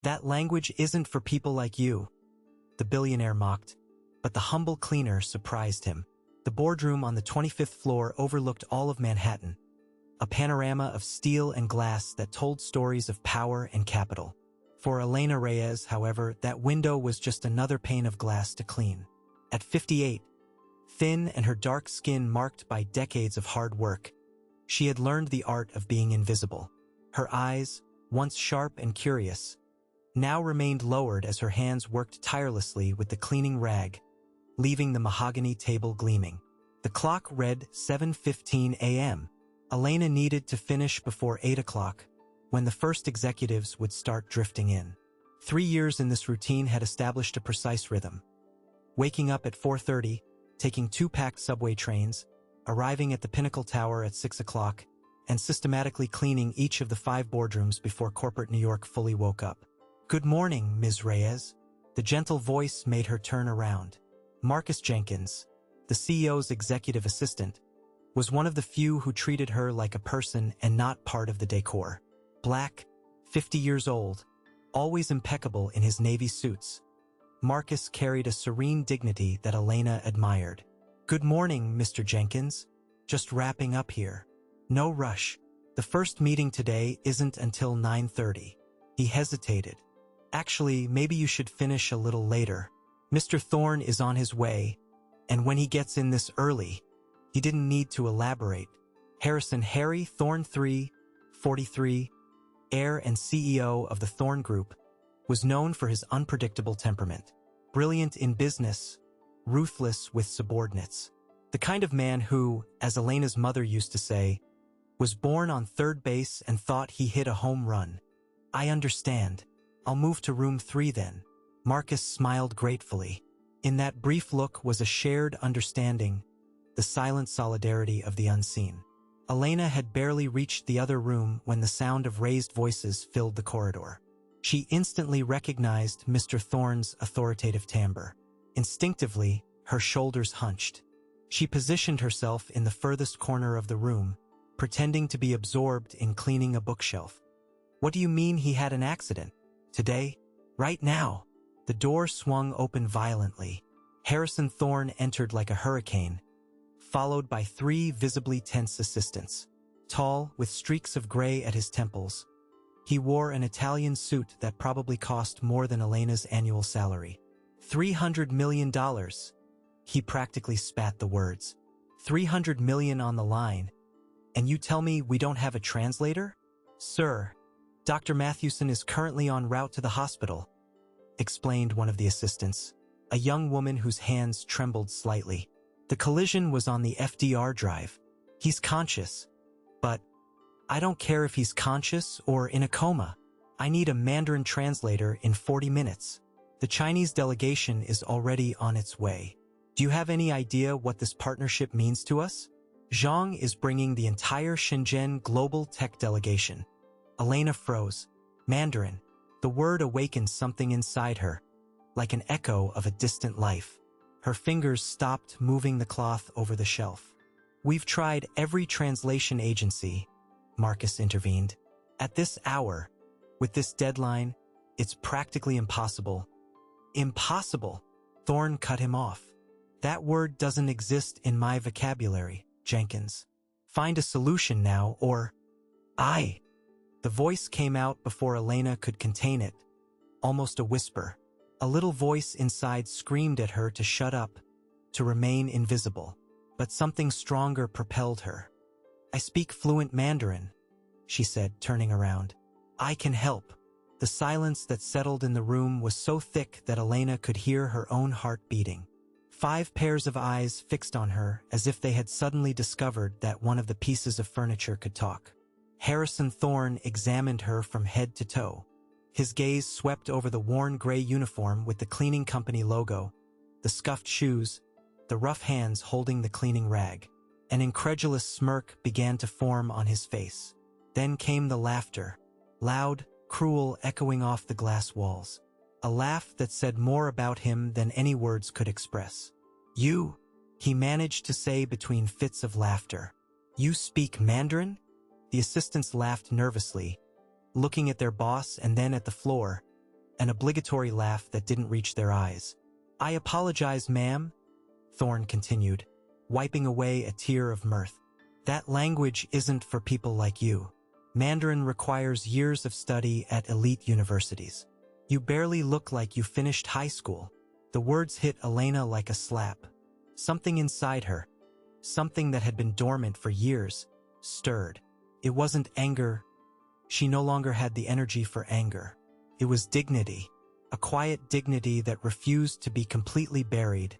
That language isn't for people like you, the billionaire mocked. But the humble cleaner surprised him. The boardroom on the 25th floor overlooked all of Manhattan, a panorama of steel and glass that told stories of power and capital. For Elena Reyes, however, that window was just another pane of glass to clean. At 58, thin and her dark skin marked by decades of hard work, she had learned the art of being invisible. Her eyes, once sharp and curious, now remained lowered as her hands worked tirelessly with the cleaning rag, leaving the mahogany table gleaming. The clock read 7:15 a.m. Elena needed to finish before 8 o'clock, when the first executives would start drifting in. 3 years in this routine had established a precise rhythm. Waking up at 4:30, taking 2 packed subway trains, arriving at the Pinnacle Tower at 6 o'clock, and systematically cleaning each of the 5 boardrooms before corporate New York fully woke up. "Good morning, Ms. Reyes." The gentle voice made her turn around. Marcus Jenkins, the CEO's executive assistant, was one of the few who treated her like a person and not part of the decor. Black, 50 years old, always impeccable in his navy suits, Marcus carried a serene dignity that Elena admired. "Good morning, Mr. Jenkins. Just wrapping up here. No rush. The first meeting today isn't until 9:30. He hesitated. "Actually, maybe you should finish a little later. Mr. Thorne is on his way, and when he gets in this early..." He didn't need to elaborate. Harry Thorne III, 43, heir and CEO of the Thorne Group, was known for his unpredictable temperament. Brilliant in business, ruthless with subordinates. The kind of man who, as Elena's mother used to say, was born on third base and thought he hit a home run. "I understand. I'll move to room 3 then." Marcus smiled gratefully. In that brief look was a shared understanding, the silent solidarity of the unseen. Elena had barely reached the other room when the sound of raised voices filled the corridor. She instantly recognized Mr. Thorne's authoritative timbre. Instinctively, her shoulders hunched. She positioned herself in the furthest corner of the room, pretending to be absorbed in cleaning a bookshelf. "What do you mean he had an accident? Today? Right now?" The door swung open violently. Harrison Thorne entered like a hurricane, followed by 3 visibly tense assistants. Tall, with streaks of gray at his temples, he wore an Italian suit that probably cost more than Elena's annual salary. $300 million. He practically spat the words. $300 million on the line. "And you tell me we don't have a translator?" "Sir, Dr. Mathewson is currently en route to the hospital," explained one of the assistants, a young woman whose hands trembled slightly. "The collision was on the FDR drive. He's conscious. But I don't care if he's conscious or in a coma. I need a Mandarin translator in 40 minutes. The Chinese delegation is already on its way. Do you have any idea what this partnership means to us? Zhang is bringing the entire Shenzhen Global Tech delegation." Elena froze. Mandarin. The word awakened something inside her, like an echo of a distant life. Her fingers stopped moving the cloth over the shelf. "We've tried every translation agency," Marcus intervened. "At this hour, with this deadline, it's practically impossible." "Impossible?" Thorne cut him off. "That word doesn't exist in my vocabulary, Jenkins. Find a solution now, or..." "I..." The voice came out before Elena could contain it, almost a whisper. A little voice inside screamed at her to shut up, to remain invisible. But something stronger propelled her. "I speak fluent Mandarin," she said, turning around. "I can help." The silence that settled in the room was so thick that Elena could hear her own heart beating. 5 pairs of eyes fixed on her as if they had suddenly discovered that one of the pieces of furniture could talk. Harrison Thorne examined her from head to toe. His gaze swept over the worn gray uniform with the cleaning company logo, the scuffed shoes, the rough hands holding the cleaning rag. An incredulous smirk began to form on his face. Then came the laughter, loud, cruel, echoing off the glass walls. A laugh that said more about him than any words could express. "You," he managed to say between fits of laughter. "You speak Mandarin?" The assistants laughed nervously, looking at their boss and then at the floor, an obligatory laugh that didn't reach their eyes. "I apologize, ma'am," Thorne continued, wiping away a tear of mirth. "That language isn't for people like you. Mandarin requires years of study at elite universities. You barely look like you finished high school." The words hit Elena like a slap. Something inside her, something that had been dormant for years, stirred. It wasn't anger. She no longer had the energy for anger. It was dignity, a quiet dignity that refused to be completely buried,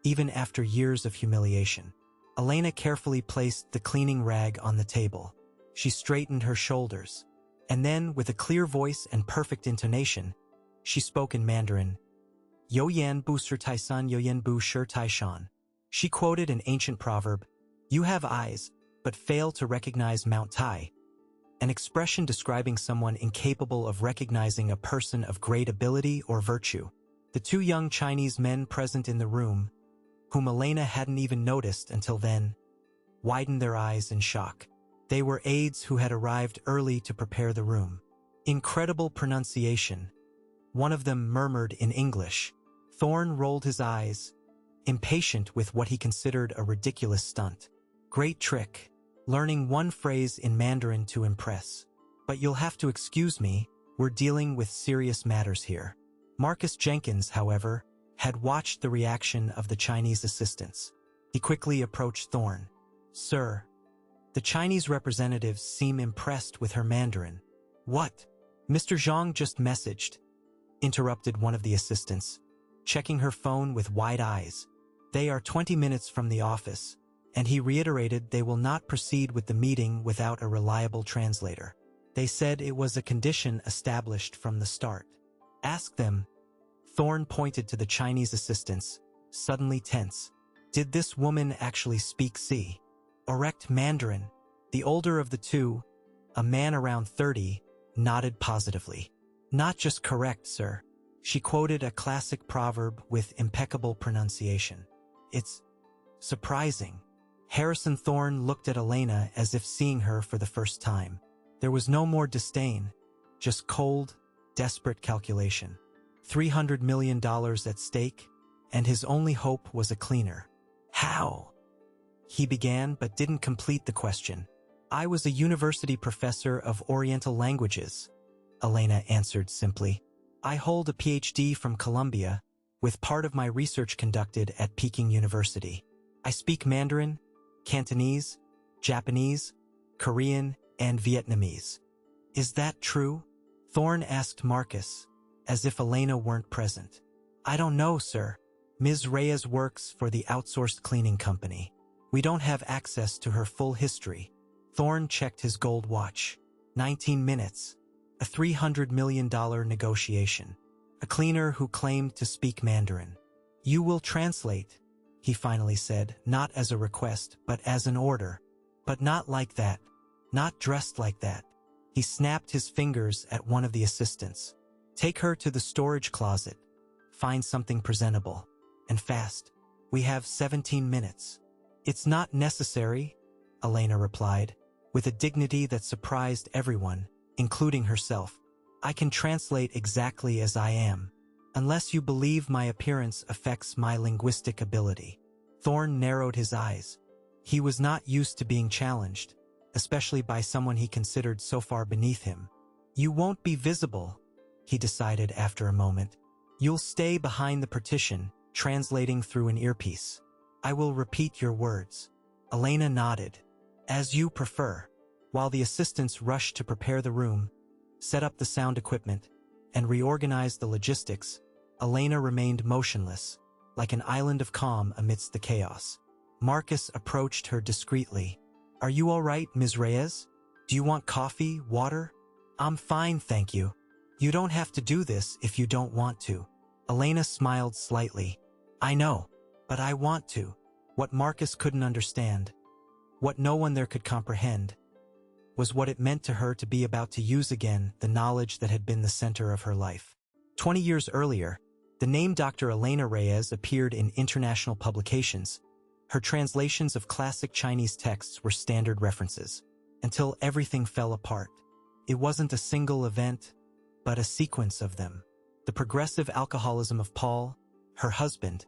even after years of humiliation. Elena carefully placed the cleaning rag on the table. She straightened her shoulders, and then, with a clear voice and perfect intonation, she spoke in Mandarin. "Yo yan bu sur tai san, yo yan bu shur tai shan." She quoted an ancient proverb, "You have eyes, but fail to recognize Mount Tai," an expression describing someone incapable of recognizing a person of great ability or virtue. The two young Chinese men present in the room, whom Elena hadn't even noticed until then, widened their eyes in shock. They were aides who had arrived early to prepare the room. Incredible pronunciation. One of them murmured in English. Thorne rolled his eyes, impatient with what he considered a ridiculous stunt. Great trick, learning one phrase in Mandarin to impress. "But you'll have to excuse me, we're dealing with serious matters here." Marcus Jenkins, however, had watched the reaction of the Chinese assistants. He quickly approached Thorne. "Sir, the Chinese representatives seem impressed with her Mandarin." "What? Mr. Zhang just messaged," interrupted one of the assistants, checking her phone with wide eyes. "They are 20 minutes from the office, and he reiterated they will not proceed with the meeting without a reliable translator. They said it was a condition established from the start." "Ask them." Thorne pointed to the Chinese assistants, suddenly tense. Did this woman actually speak correct Mandarin? The older of the two, a man around 30, nodded positively. "Not just correct, sir." She quoted a classic proverb with impeccable pronunciation. "It's surprising." Harrison Thorne looked at Elena as if seeing her for the first time. There was no more disdain, just cold, desperate calculation. $300 million at stake, and his only hope was a cleaner. "How?" he began, but didn't complete the question. "I was a university professor of Oriental languages," Elena answered simply. "I hold a PhD from Columbia, with part of my research conducted at Peking University. I speak Mandarin, Cantonese, Japanese, Korean, and Vietnamese." "Is that true?" Thorne asked Marcus, as if Elena weren't present. "I don't know, sir. Ms. Reyes works for the outsourced cleaning company. We don't have access to her full history." Thorne checked his gold watch. 19 minutes. A $300 million negotiation. A cleaner who claimed to speak Mandarin. "You will translate," he finally said, not as a request, but as an order. "But not like that. Not dressed like that." He snapped his fingers at one of the assistants. "Take her to the storage closet. Find something presentable. And fast. We have 17 minutes. "It's not necessary," Elena replied, with a dignity that surprised everyone, including herself. "I can translate exactly as I am, unless you believe my appearance affects my linguistic ability." Thorne narrowed his eyes. He was not used to being challenged, especially by someone he considered so far beneath him. "You won't be visible," he decided after a moment. "You'll stay behind the partition, translating through an earpiece. I will repeat your words." Elena nodded. "As you prefer." While the assistants rushed to prepare the room, set up the sound equipment, and reorganize the logistics, Elena remained motionless, like an island of calm amidst the chaos. Marcus approached her discreetly. "Are you all right, Ms. Reyes? Do you want coffee, water?" "I'm fine, thank you." "You don't have to do this if you don't want to." Elena smiled slightly. "I know, but I want to." What Marcus couldn't understand, what no one there could comprehend, was what it meant to her to be about to use again the knowledge that had been the center of her life. 20 years earlier, the name Dr. Elena Reyes appeared in international publications. Her translations of classic Chinese texts were standard references, until everything fell apart. It wasn't a single event, but a sequence of them. the progressive alcoholism of Paul, her husband,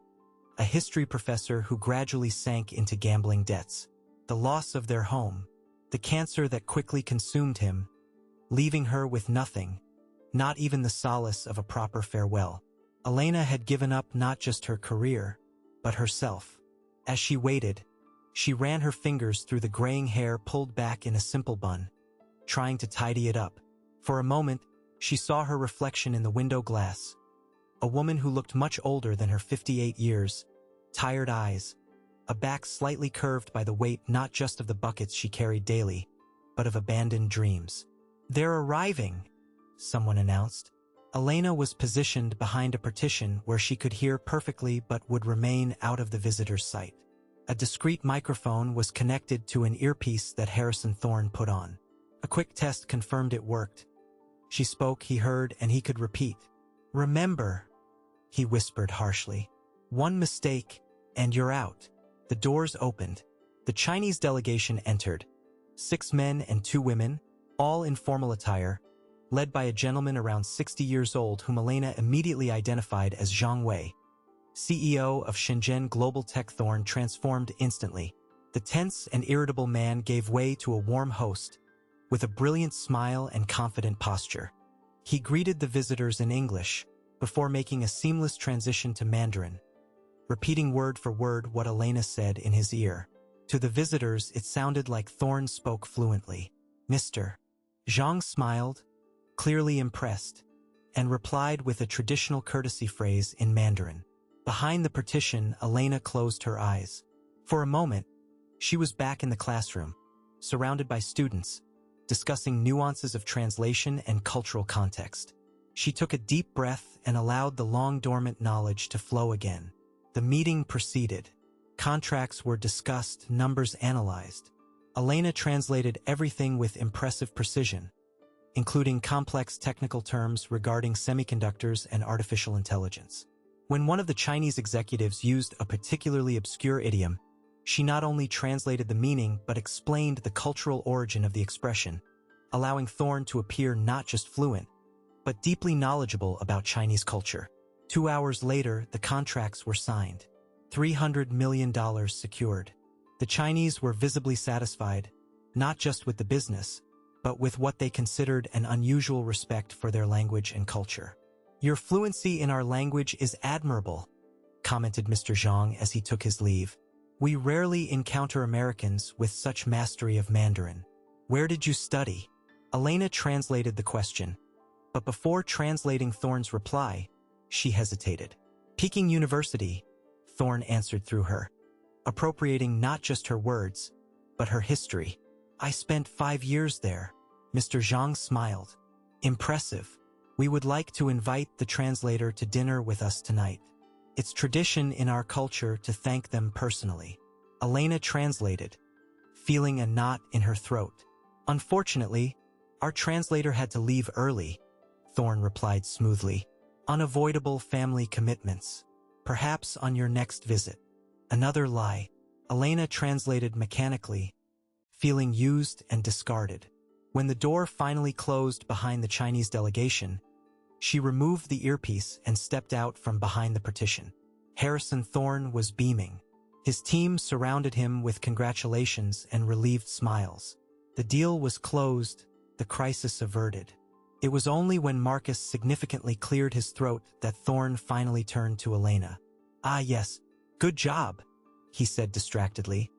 a history professor who gradually sank into gambling debts, the loss of their home, the cancer that quickly consumed him, leaving her with nothing, not even the solace of a proper farewell. Elena had given up not just her career, but herself. As she waited, she ran her fingers through the graying hair pulled back in a simple bun, trying to tidy it up. For a moment, she saw her reflection in the window glass, a woman who looked much older than her 58 years, tired eyes, a back slightly curved by the weight not just of the buckets she carried daily, but of abandoned dreams. "They're arriving," someone announced. Elena was positioned behind a partition where she could hear perfectly but would remain out of the visitor's sight. A discreet microphone was connected to an earpiece that Harrison Thorne put on. A quick test confirmed it worked. She spoke, he heard, and he could repeat. "Remember," he whispered harshly, "one mistake, and you're out." The doors opened. The Chinese delegation entered. 6 men and 2 women, all in formal attire, led by a gentleman around 60 years old whom Elena immediately identified as Zhang Wei, CEO of Shenzhen Global Tech. Thorne transformed instantly. The tense and irritable man gave way to a warm host, with a brilliant smile and confident posture. He greeted the visitors in English, before making a seamless transition to Mandarin, repeating word for word what Elena said in his ear. To the visitors, it sounded like Thorne spoke fluently. "Mr. Zhang smiled, clearly impressed, and replied with a traditional courtesy phrase in Mandarin. Behind the partition, Elena closed her eyes. For a moment, she was back in the classroom, surrounded by students, discussing nuances of translation and cultural context. She took a deep breath and allowed the long-dormant knowledge to flow again. The meeting proceeded. Contracts were discussed, numbers analyzed. Elena translated everything with impressive precision, including complex technical terms regarding semiconductors and artificial intelligence. When one of the Chinese executives used a particularly obscure idiom, she not only translated the meaning but explained the cultural origin of the expression, allowing Thorne to appear not just fluent, but deeply knowledgeable about Chinese culture. 2 hours later, the contracts were signed. $300 million secured. The Chinese were visibly satisfied, not just with the business, but with what they considered an unusual respect for their language and culture. "Your fluency in our language is admirable," commented Mr. Zhang as he took his leave. "We rarely encounter Americans with such mastery of Mandarin. Where did you study?" Elena translated the question, but before translating Thorne's reply, she hesitated. "Peking University," Thorne answered through her, appropriating not just her words, but her history. "I spent 5 years there." Mr. Zhang smiled. "Impressive. We would like to invite the translator to dinner with us tonight. It's tradition in our culture to thank them personally." Elena translated, feeling a knot in her throat. "Unfortunately, our translator had to leave early," Thorne replied smoothly. "Unavoidable family commitments. Perhaps on your next visit." Another lie. Elena translated mechanically, feeling used and discarded. When the door finally closed behind the Chinese delegation, she removed the earpiece and stepped out from behind the partition. Harrison Thorne was beaming. His team surrounded him with congratulations and relieved smiles. The deal was closed, the crisis averted. It was only when Marcus significantly cleared his throat that Thorne finally turned to Elena. "Ah yes, good job," he said distractedly,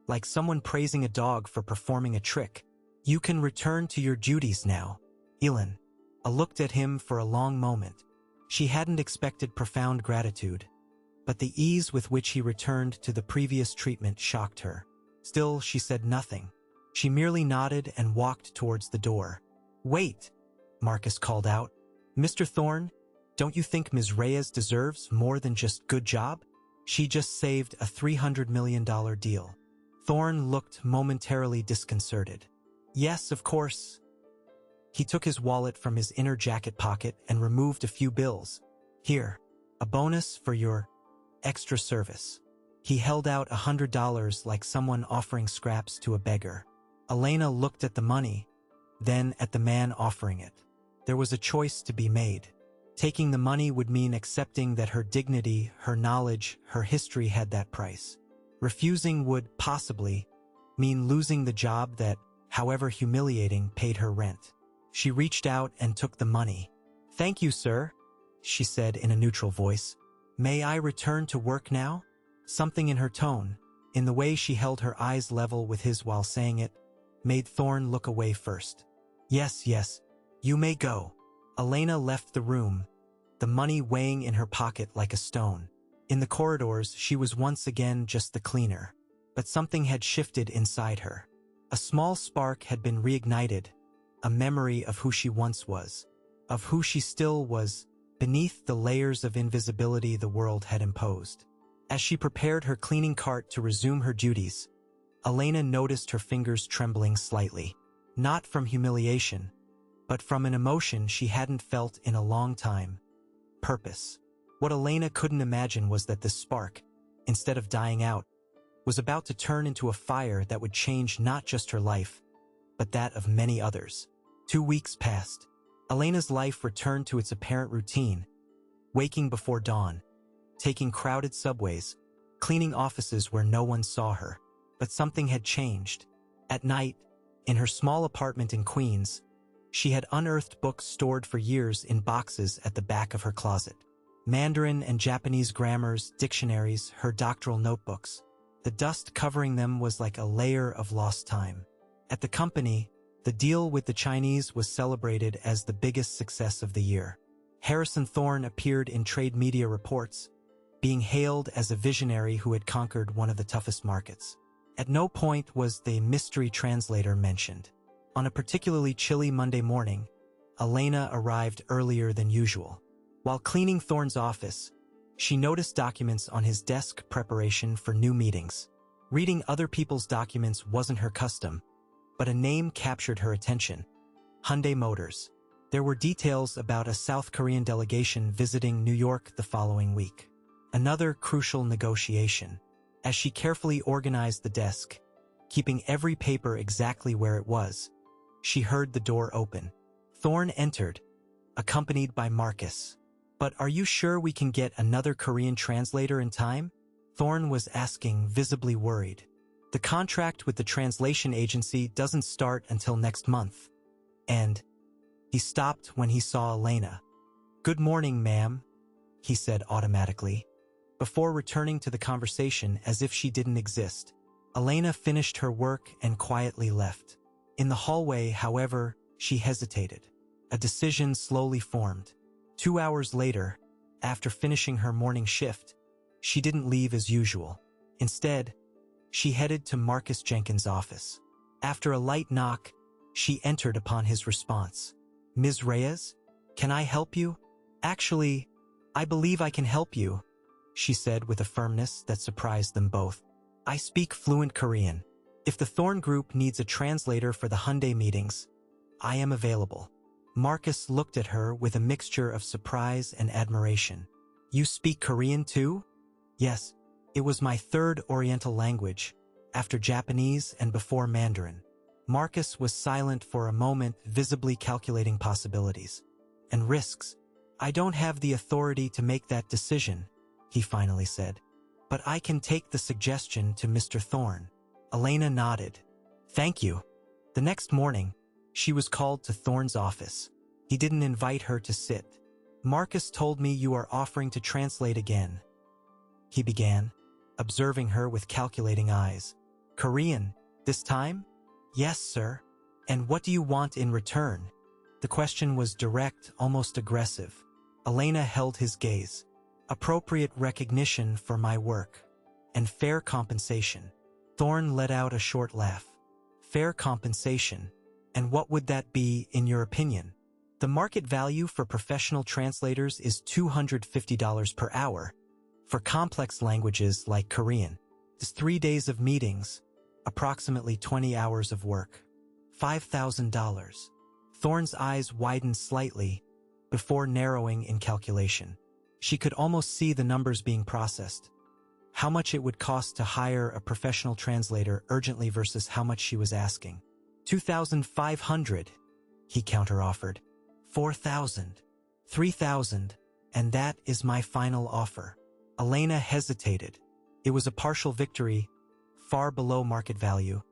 like someone praising a dog for performing a trick. "You can return to your duties now." Elena looked at him for a long moment. She hadn't expected profound gratitude, but the ease with which he returned to the previous treatment shocked her. Still, she said nothing. She merely nodded and walked towards the door. "Wait," Marcus called out. "Mr. Thorne, don't you think Ms. Reyes deserves more than just good job? She just saved a $300 million deal." Thorne looked momentarily disconcerted. "Yes, of course." He took his wallet from his inner jacket pocket and removed a few bills. "Here, a bonus for your extra service." He held out $100 like someone offering scraps to a beggar. Elena looked at the money, then at the man offering it. There was a choice to be made. Taking the money would mean accepting that her dignity, her knowledge, her history had that price. Refusing would, possibly, mean losing the job that, however humiliating, paid her rent. She reached out and took the money. "Thank you, sir," she said in a neutral voice. "May I return to work now?" Something in her tone, in the way she held her eyes level with his while saying it, made Thorne look away first. Yes, you may go." Elena left the room, the money weighing in her pocket like a stone. In the corridors, she was once again just the cleaner. But something had shifted inside her. A small spark had been reignited, a memory of who she once was, of who she still was, beneath the layers of invisibility the world had imposed. As she prepared her cleaning cart to resume her duties, Elena noticed her fingers trembling slightly, not from humiliation, but from an emotion she hadn't felt in a long time: purpose. What Elena couldn't imagine was that this spark, instead of dying out, was about to turn into a fire that would change not just her life, but that of many others. 2 weeks passed. Elena's life returned to its apparent routine, waking before dawn, taking crowded subways, cleaning offices where no one saw her. But something had changed. At night, in her small apartment in Queens, she had unearthed books stored for years in boxes at the back of her closet. Mandarin and Japanese grammars, dictionaries, her doctoral notebooks. The dust covering them was like a layer of lost time. At the company, the deal with the Chinese was celebrated as the biggest success of the year. Harrison Thorne appeared in trade media reports, being hailed as a visionary who had conquered one of the toughest markets. At no point was the mystery translator mentioned. On a particularly chilly Monday morning, Elena arrived earlier than usual. While cleaning Thorne's office, she noticed documents on his desk, preparation for new meetings. Reading other people's documents wasn't her custom, but a name captured her attention: Hyundai Motors. There were details about a South Korean delegation visiting New York the following week. Another crucial negotiation. As she carefully organized the desk, keeping every paper exactly where it was, she heard the door open. Thorne entered, accompanied by Marcus. "But are you sure we can get another Korean translator in time?" Thorne was asking, visibly worried. "The contract with the translation agency doesn't start until next month." And he stopped when he saw Elena. "Good morning, ma'am," he said automatically, before returning to the conversation as if she didn't exist. Elena finished her work and quietly left. In the hallway, however, she hesitated. A decision slowly formed. 2 hours later, after finishing her morning shift, she didn't leave as usual. Instead, she headed to Marcus Jenkins' office. After a light knock, she entered upon his response. "Ms. Reyes, can I help you?" "Actually, I believe I can help you," she said with a firmness that surprised them both. "I speak fluent Korean. If the Thorne Group needs a translator for the Hyundai meetings, I am available." Marcus looked at her with a mixture of surprise and admiration. "You speak Korean too?" "Yes, it was my third Oriental language, after Japanese and before Mandarin." Marcus was silent for a moment, visibly calculating possibilities. "And risks. I don't have the authority to make that decision," he finally said. "But I can take the suggestion to Mr. Thorne." Elena nodded. "Thank you." The next morning, she was called to Thorne's office. He didn't invite her to sit. "Marcus told me you are offering to translate again," he began, observing her with calculating eyes. "Korean, this time?" "Yes, sir." "And what do you want in return?" The question was direct, almost aggressive. Elena held his gaze. "Appropriate recognition for my work. And fair compensation." Thorne let out a short laugh. "Fair compensation? And what would that be, in your opinion?" "The market value for professional translators is $250 per hour. For complex languages like Korean, it's 3 days of meetings, approximately 20 hours of work. $5,000. Thorne's eyes widened slightly, before narrowing in calculation. She could almost see the numbers being processed. How much it would cost to hire a professional translator urgently versus how much she was asking. $2,500, he counteroffered. $4,000. 3,000, and that is my final offer. Elena hesitated. It was a partial victory, far below market value,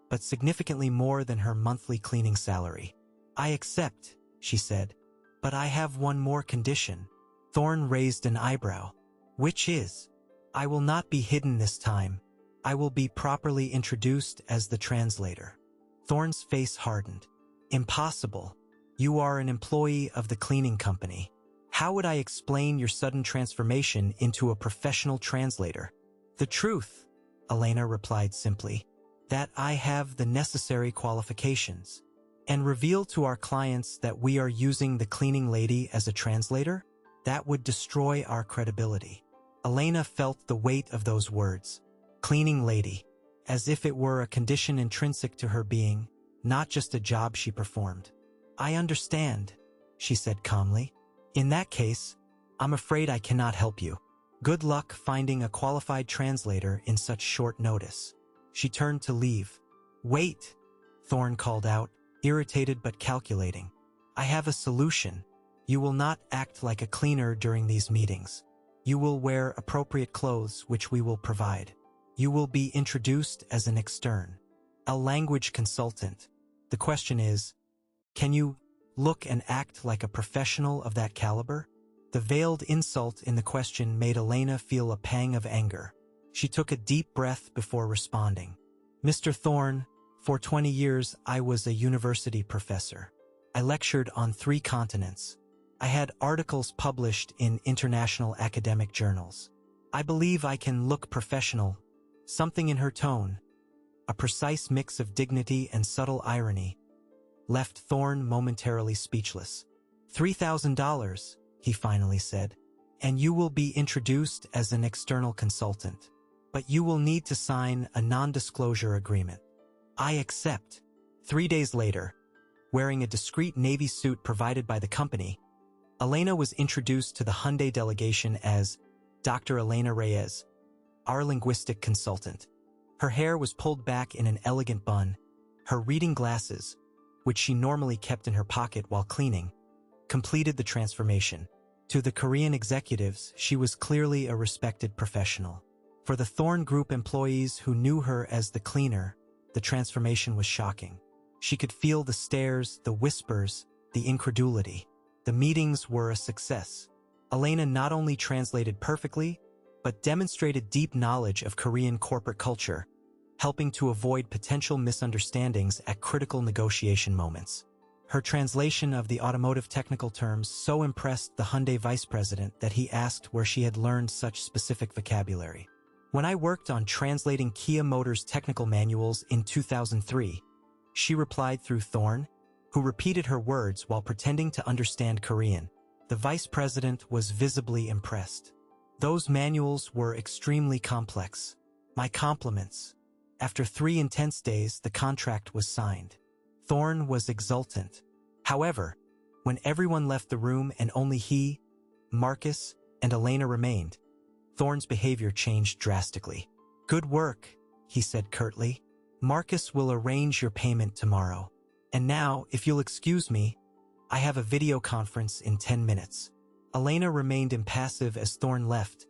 but significantly more than her monthly cleaning salary. I accept, she said, but I have one more condition. Thorne raised an eyebrow. Which is? I will not be hidden this time. I will be properly introduced as the translator. Thorne's face hardened. Impossible. You are an employee of the cleaning company. How would I explain your sudden transformation into a professional translator? The truth, Elena replied simply, that I have the necessary qualifications. And reveal to our clients that we are using the cleaning lady as a translator? That would destroy our credibility. Elena felt the weight of those words. Cleaning lady, as if it were a condition intrinsic to her being, not just a job she performed. I understand, she said calmly. In that case, I'm afraid I cannot help you. Good luck finding a qualified translator in such short notice. She turned to leave. Wait, Thorne called out, irritated but calculating. I have a solution. You will not act like a cleaner during these meetings. You will wear appropriate clothes, which we will provide. You will be introduced as an extern, a language consultant. The question is, can you look and act like a professional of that caliber? The veiled insult in the question made Elena feel a pang of anger. She took a deep breath before responding. Mr. Thorne, for 20 years I was a university professor. I lectured on 3 continents. I had articles published in international academic journals. I believe I can look professional. Something in her tone, a precise mix of dignity and subtle irony, left Thorne momentarily speechless. $3,000, he finally said, and you will be introduced as an external consultant. But you will need to sign a non-disclosure agreement. I accept. 3 days later, wearing a discreet navy suit provided by the company, Elena was introduced to the Hyundai delegation as Dr. Elena Reyes, our linguistic consultant. Her hair was pulled back in an elegant bun. Her reading glasses, which she normally kept in her pocket while cleaning, completed the transformation. To the Korean executives, she was clearly a respected professional. For the Thorne Group employees who knew her as the cleaner, the transformation was shocking. She could feel the stares, the whispers, the incredulity. The meetings were a success. Elena not only translated perfectly, but demonstrated deep knowledge of Korean corporate culture, helping to avoid potential misunderstandings at critical negotiation moments. Her translation of the automotive technical terms so impressed the Hyundai vice president that he asked where she had learned such specific vocabulary. When I worked on translating Kia Motors technical manuals in 2003, she replied through Thorne, who repeated her words while pretending to understand Korean. The vice president was visibly impressed. Those manuals were extremely complex. My compliments. After 3 intense days, the contract was signed. Thorne was exultant. However, when everyone left the room and only he, Marcus, and Elena remained, Thorne's behavior changed drastically. Good work, he said curtly. Marcus will arrange your payment tomorrow. And now, if you'll excuse me, I have a video conference in 10 minutes. Elena remained impassive as Thorne left,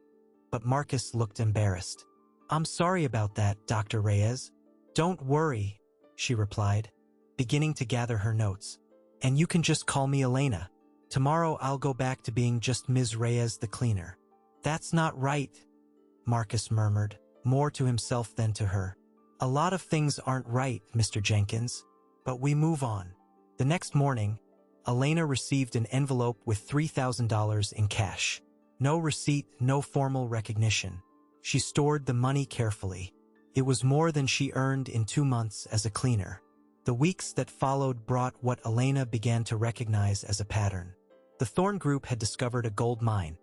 but Marcus looked embarrassed. I'm sorry about that, Dr. Reyes. Don't worry, she replied, beginning to gather her notes. And you can just call me Elena. Tomorrow I'll go back to being just Ms. Reyes the cleaner. That's not right, Marcus murmured, more to himself than to her. A lot of things aren't right, Mr. Jenkins, but we move on. The next morning, Elena received an envelope with $3,000 in cash. No receipt, no formal recognition. She stored the money carefully. It was more than she earned in 2 months as a cleaner. The weeks that followed brought what Elena began to recognize as a pattern. The Thorne Group had discovered a gold mine,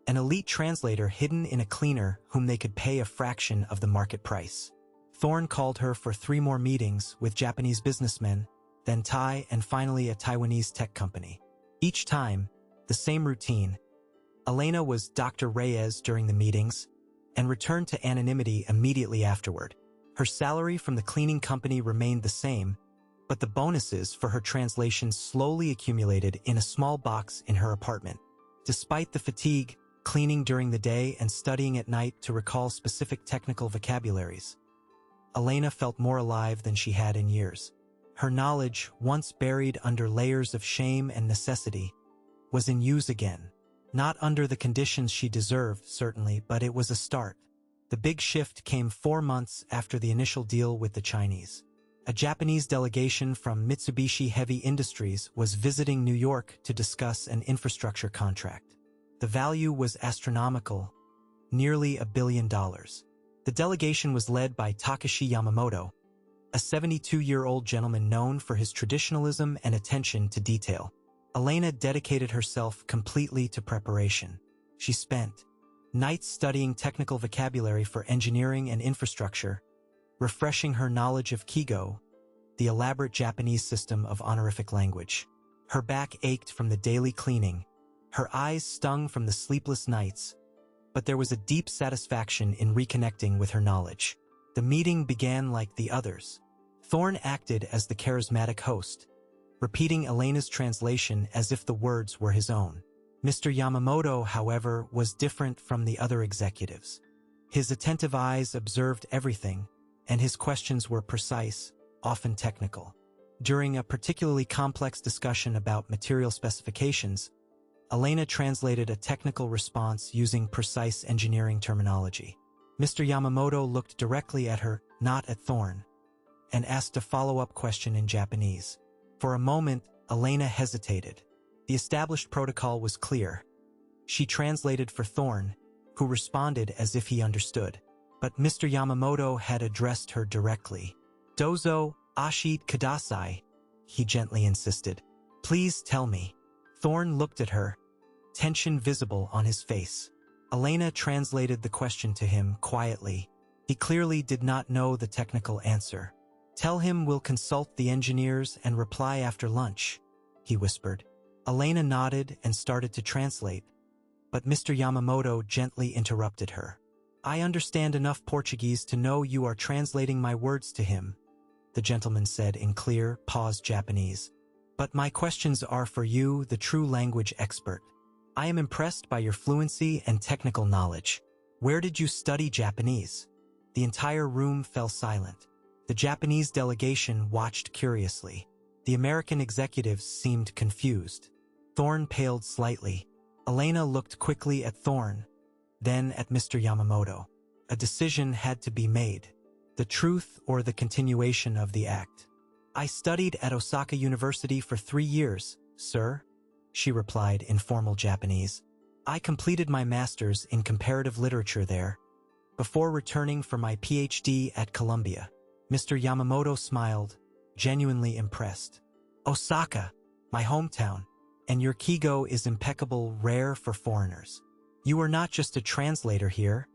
an elite translator hidden in a cleaner whom they could pay a fraction of the market price. Thorne called her for 3 more meetings with Japanese businessmen, then Thai, and finally a Taiwanese tech company. Each time, the same routine. Elena was Dr. Reyes during the meetings and returned to anonymity immediately afterward. Her salary from the cleaning company remained the same, but the bonuses for her translation slowly accumulated in a small box in her apartment. Despite the fatigue, cleaning during the day and studying at night to recall specific technical vocabularies, Elena felt more alive than she had in years. Her knowledge, once buried under layers of shame and necessity, was in use again. Not under the conditions she deserved, certainly, but it was a start. The big shift came 4 months after the initial deal with the Chinese. A Japanese delegation from Mitsubishi Heavy Industries was visiting New York to discuss an infrastructure contract. The value was astronomical, nearly $1 billion. The delegation was led by Takashi Yamamoto, a 72-year-old gentleman known for his traditionalism and attention to detail. Elena dedicated herself completely to preparation. She spent nights studying technical vocabulary for engineering and infrastructure, refreshing her knowledge of Kigo, the elaborate Japanese system of honorific language. Her back ached from the daily cleaning, her eyes stung from the sleepless nights, but there was a deep satisfaction in reconnecting with her knowledge. The meeting began like the others. Thorne acted as the charismatic host, repeating Elena's translation as if the words were his own. Mr. Yamamoto, however, was different from the other executives. His attentive eyes observed everything, and his questions were precise, often technical. During a particularly complex discussion about material specifications, Elena translated a technical response using precise engineering terminology. Mr. Yamamoto looked directly at her, not at Thorne, and asked a follow-up question in Japanese. For a moment, Elena hesitated. The established protocol was clear. She translated for Thorne, who responded as if he understood. But Mr. Yamamoto had addressed her directly. "Dozo, ashite kudasai," he gently insisted. "Please tell me." Thorne looked at her, tension visible on his face. Elena translated the question to him quietly. He clearly did not know the technical answer. "Tell him we'll consult the engineers and reply after lunch," he whispered. Elena nodded and started to translate, but Mr. Yamamoto gently interrupted her. "I understand enough Portuguese to know you are translating my words to him," the gentleman said in clear, paused Japanese. "But my questions are for you, the true language expert. I am impressed by your fluency and technical knowledge. Where did you study Japanese?" The entire room fell silent. The Japanese delegation watched curiously. The American executives seemed confused. Thorne paled slightly. Elena looked quickly at Thorne, then at Mr. Yamamoto. A decision had to be made. The truth or the continuation of the act. "I studied at Osaka University for 3 years, sir," she replied in formal Japanese. "I completed my master's in comparative literature there, before returning for my PhD at Columbia." Mr. Yamamoto smiled, genuinely impressed. "Osaka, my hometown, and your Kigo is impeccable, rare for foreigners. You are not just a translator here,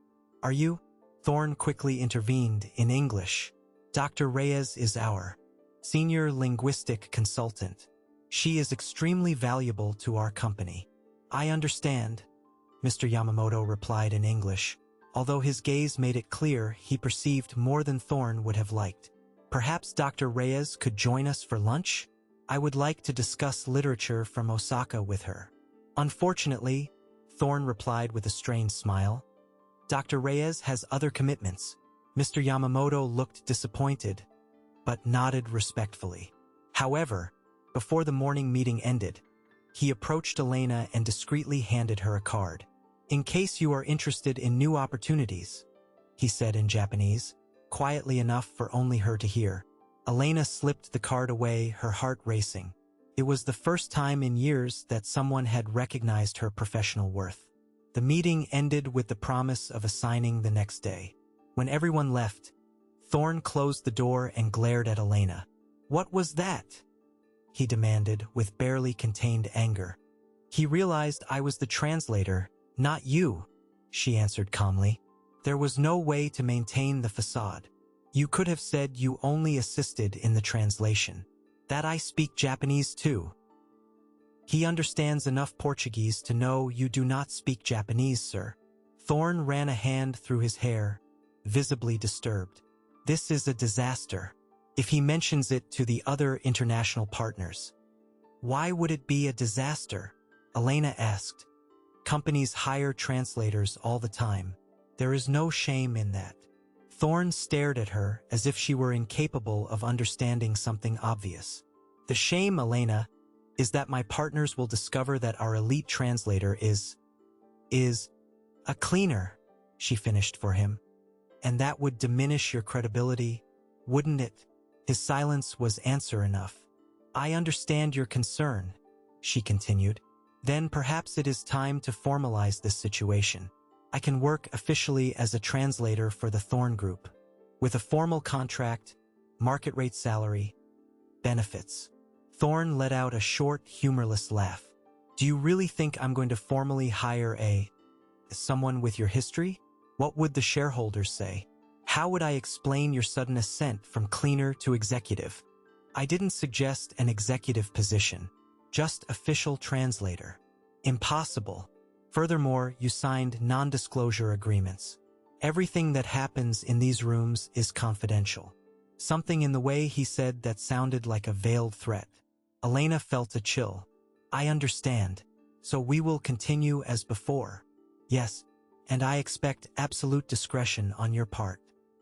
are you?" Thorne quickly intervened in English. "Dr. Reyes is our senior linguistic consultant. She is extremely valuable to our company." "I understand," Mr. Yamamoto replied in English, although his gaze made it clear he perceived more than Thorne would have liked. "Perhaps Dr. Reyes could join us for lunch? I would like to discuss literature from Osaka with her." "Unfortunately," Thorne replied with a strained smile, "Dr. Reyes has other commitments." Mr. Yamamoto looked disappointed, but nodded respectfully. However, before the morning meeting ended, he approached Elena and discreetly handed her a card. "In case you are interested in new opportunities," he said in Japanese, quietly enough for only her to hear. Elena slipped the card away, her heart racing. It was the first time in years that someone had recognized her professional worth. The meeting ended with the promise of a signing the next day. When everyone left, Thorne closed the door and glared at Elena. "What was that?" he demanded with barely contained anger. "He realized I was the translator, not you," she answered calmly. "There was no way to maintain the facade. You could have said you only assisted in the translation. That I speak Japanese too. He understands enough Portuguese to know you do not speak Japanese, sir." Thorne ran a hand through his hair, visibly disturbed. "This is a disaster. if he mentions it to the other international partners. Why would it be a disaster? Elena asked. Companies hire translators all the time. There is no shame in that. Thorne stared at her as if she were incapable of understanding something obvious. The shame, Elena, is that my partners will discover that our elite translator is a cleaner, she finished for him. And that would diminish your credibility, wouldn't it? His silence was answer enough. I understand your concern, she continued. Then perhaps it is time to formalize this situation. I can work officially as a translator for the Thorne Group, with a formal contract, market rate salary, benefits. Thorne let out a short, humorless laugh. Do you really think I'm going to formally hire someone with your history? What would the shareholders say? How would I explain your sudden ascent from cleaner to executive? I didn't suggest an executive position, just official translator. Impossible. Furthermore, you signed non-disclosure agreements. Everything that happens in these rooms is confidential. Something in the way he said that sounded like a veiled threat. Elena felt a chill. I understand. So we will continue as before. Yes, and I expect absolute discretion on your part.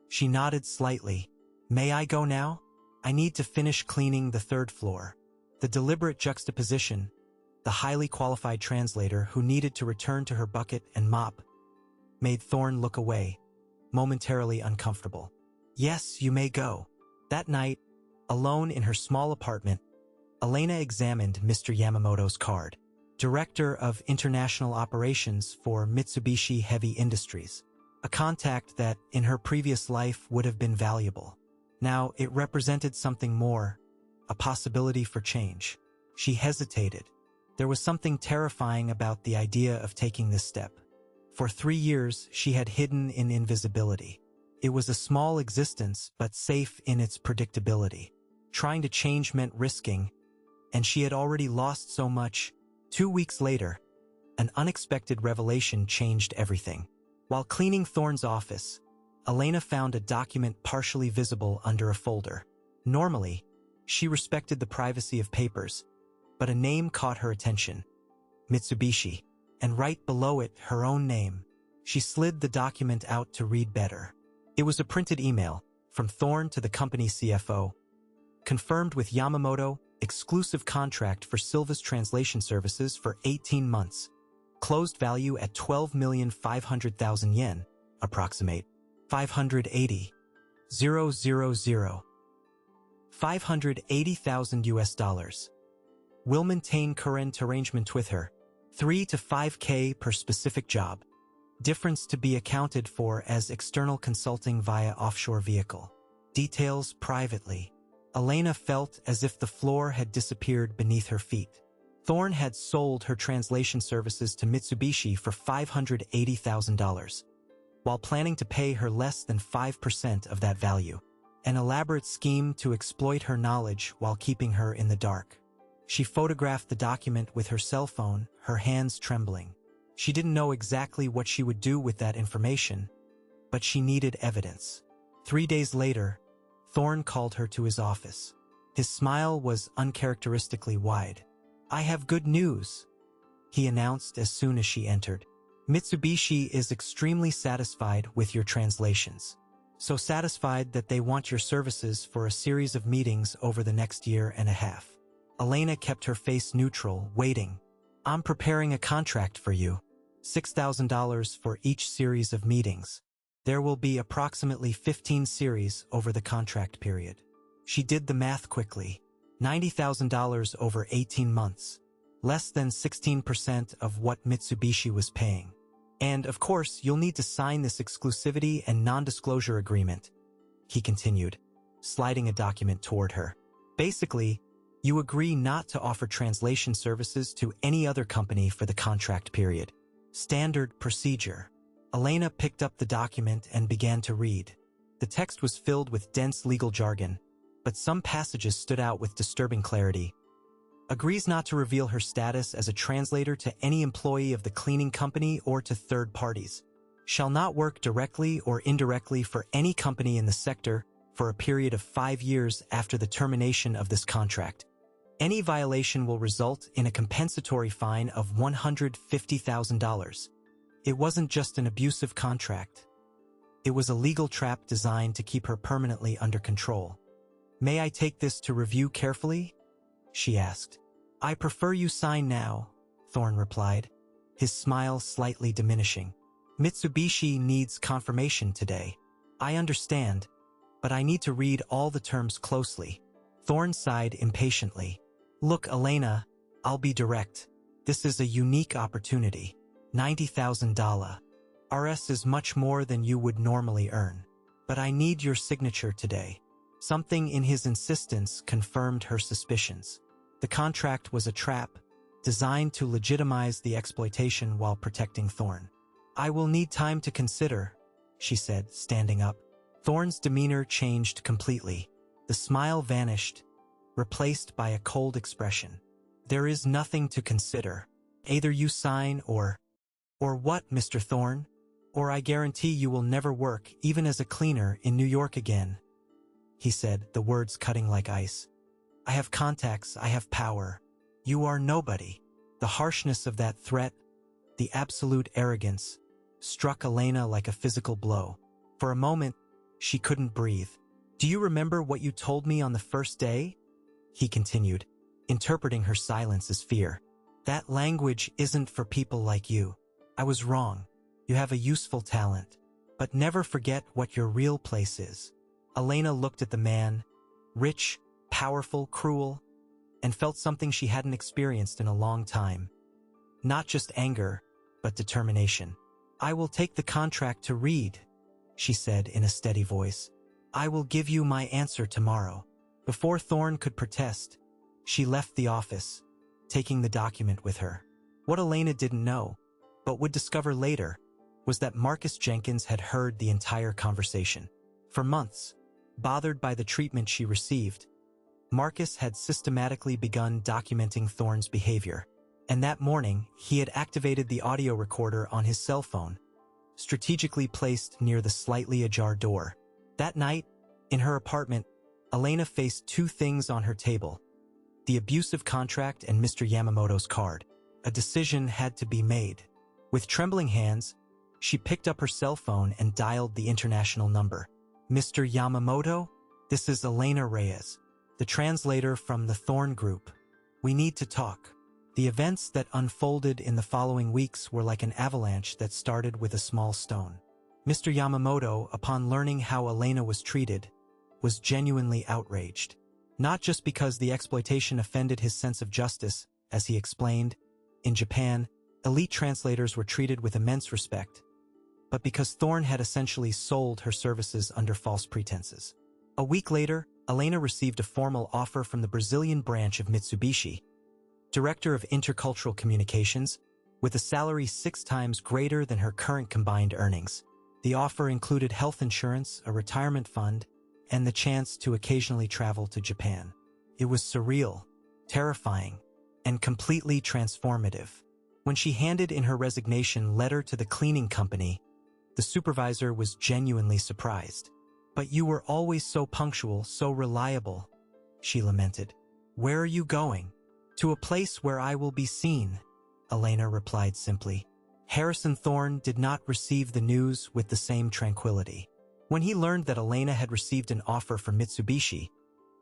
She nodded slightly. May I go now? I need to finish cleaning the third floor. The deliberate juxtaposition, the highly qualified translator who needed to return to her bucket and mop, made Thorne look away, momentarily uncomfortable. Yes, you may go. That night, alone in her small apartment, Elena examined Mr. Yamamoto's card, Director of International Operations for Mitsubishi Heavy Industries, a contact that, in her previous life, would have been valuable. Now, it represented something more, a possibility for change. She hesitated. There was something terrifying about the idea of taking this step. For 3 years, she had hidden in invisibility. It was a small existence, but safe in its predictability. Trying to change meant risking, and she had already lost so much. 2 weeks later, an unexpected revelation changed everything. While cleaning Thorne's office, Elena found a document partially visible under a folder. Normally, she respected the privacy of papers, but a name caught her attention. Mitsubishi, and right below it, her own name. She slid the document out to read better. It was a printed email from Thorne to the company's CFO. Confirmed with Yamamoto, exclusive contract for Silva's translation services for 18 months. Closed value at 12,500,000 yen, approximate 580,000. 580,000 US dollars. Will maintain current arrangement with her, 3 to 5K per specific job. Difference to be accounted for as external consulting via offshore vehicle. Details privately. Elena felt as if the floor had disappeared beneath her feet. Thorne had sold her translation services to Mitsubishi for $580,000, while planning to pay her less than 5% of that value. An elaborate scheme to exploit her knowledge while keeping her in the dark. She photographed the document with her cell phone, her hands trembling. She didn't know exactly what she would do with that information, but she needed evidence. 3 days later, Thorne called her to his office. His smile was uncharacteristically wide. I have good news, he announced as soon as she entered. Mitsubishi is extremely satisfied with your translations. So satisfied that they want your services for a series of meetings over the next year and a half. Elena kept her face neutral, waiting. I'm preparing a contract for you. $6,000 for each series of meetings. There will be approximately 15 series over the contract period. She did the math quickly. $90,000 over 18 months. Less than 16% of what Mitsubishi was paying. And, of course, you'll need to sign this exclusivity and non-disclosure agreement, he continued, sliding a document toward her. Basically, you agree not to offer translation services to any other company for the contract period. Standard procedure. Elena picked up the document and began to read. The text was filled with dense legal jargon, but some passages stood out with disturbing clarity. Agrees not to reveal her status as a translator to any employee of the cleaning company or to third parties. Shall not work directly or indirectly for any company in the sector for for a period of 5 years after the termination of this contract. Any violation will result in a compensatory fine of $150,000. It wasn't just an abusive contract. It was a legal trap designed to keep her permanently under control. "May I take this to review carefully?" she asked. "I prefer you sign now," Thorne replied, his smile slightly diminishing. "Mitsubishi needs confirmation today. I understand, but I need to read all the terms closely." Thorne sighed impatiently. "Look, Elena, I'll be direct. This is a unique opportunity. $90,000. RS is much more than you would normally earn. But I need your signature today." Something in his insistence confirmed her suspicions. The contract was a trap, designed to legitimize the exploitation while protecting Thorne. "I will need time to consider," she said, standing up. Thorne's demeanor changed completely. The smile vanished, replaced by a cold expression. "There is nothing to consider. Either you sign or what, Mr. Thorne? Or I guarantee you will never work, even as a cleaner, in New York again," he said, the words cutting like ice. "I have contacts, I have power. You are nobody." The harshness of that threat, the absolute arrogance, struck Elena like a physical blow. For a moment, she couldn't breathe. "Do you remember what you told me on the first day?" he continued, interpreting her silence as fear. "That language isn't for people like you. I was wrong. You have a useful talent. But never forget what your real place is." Elena looked at the man, rich, powerful, cruel, and felt something she hadn't experienced in a long time. Not just anger, but determination. "I will take the contract to read," she said in a steady voice. "I will give you my answer tomorrow." Before Thorne could protest, she left the office, taking the document with her. What Elena didn't know, but would discover later, was that Marcus Jenkins had heard the entire conversation. For months, bothered by the treatment she received, Marcus had systematically begun documenting Thorne's behavior. And that morning, he had activated the audio recorder on his cell phone, strategically placed near the slightly ajar door. That night, in her apartment, Elena faced two things on her table: the abusive contract and Mr. Yamamoto's card. A decision had to be made. With trembling hands, she picked up her cell phone and dialed the international number. "Mr. Yamamoto? This is Elena Reyes, the translator from the Thorne Group. We need to talk." The events that unfolded in the following weeks were like an avalanche that started with a small stone. Mr. Yamamoto, upon learning how Elena was treated, was genuinely outraged. Not just because the exploitation offended his sense of justice, as he explained, in Japan, elite translators were treated with immense respect, but because Thorne had essentially sold her services under false pretenses. A week later, Elena received a formal offer from the Brazilian branch of Mitsubishi, Director of Intercultural Communications, with a salary 6 times greater than her current combined earnings. The offer included health insurance, a retirement fund, and the chance to occasionally travel to Japan. It was surreal, terrifying, and completely transformative. When she handed in her resignation letter to the cleaning company, the supervisor was genuinely surprised. "But you were always so punctual, so reliable," she lamented. "Where are you going?" "To a place where I will be seen," Elena replied simply. Harrison Thorne did not receive the news with the same tranquility. When he learned that Elena had received an offer from Mitsubishi,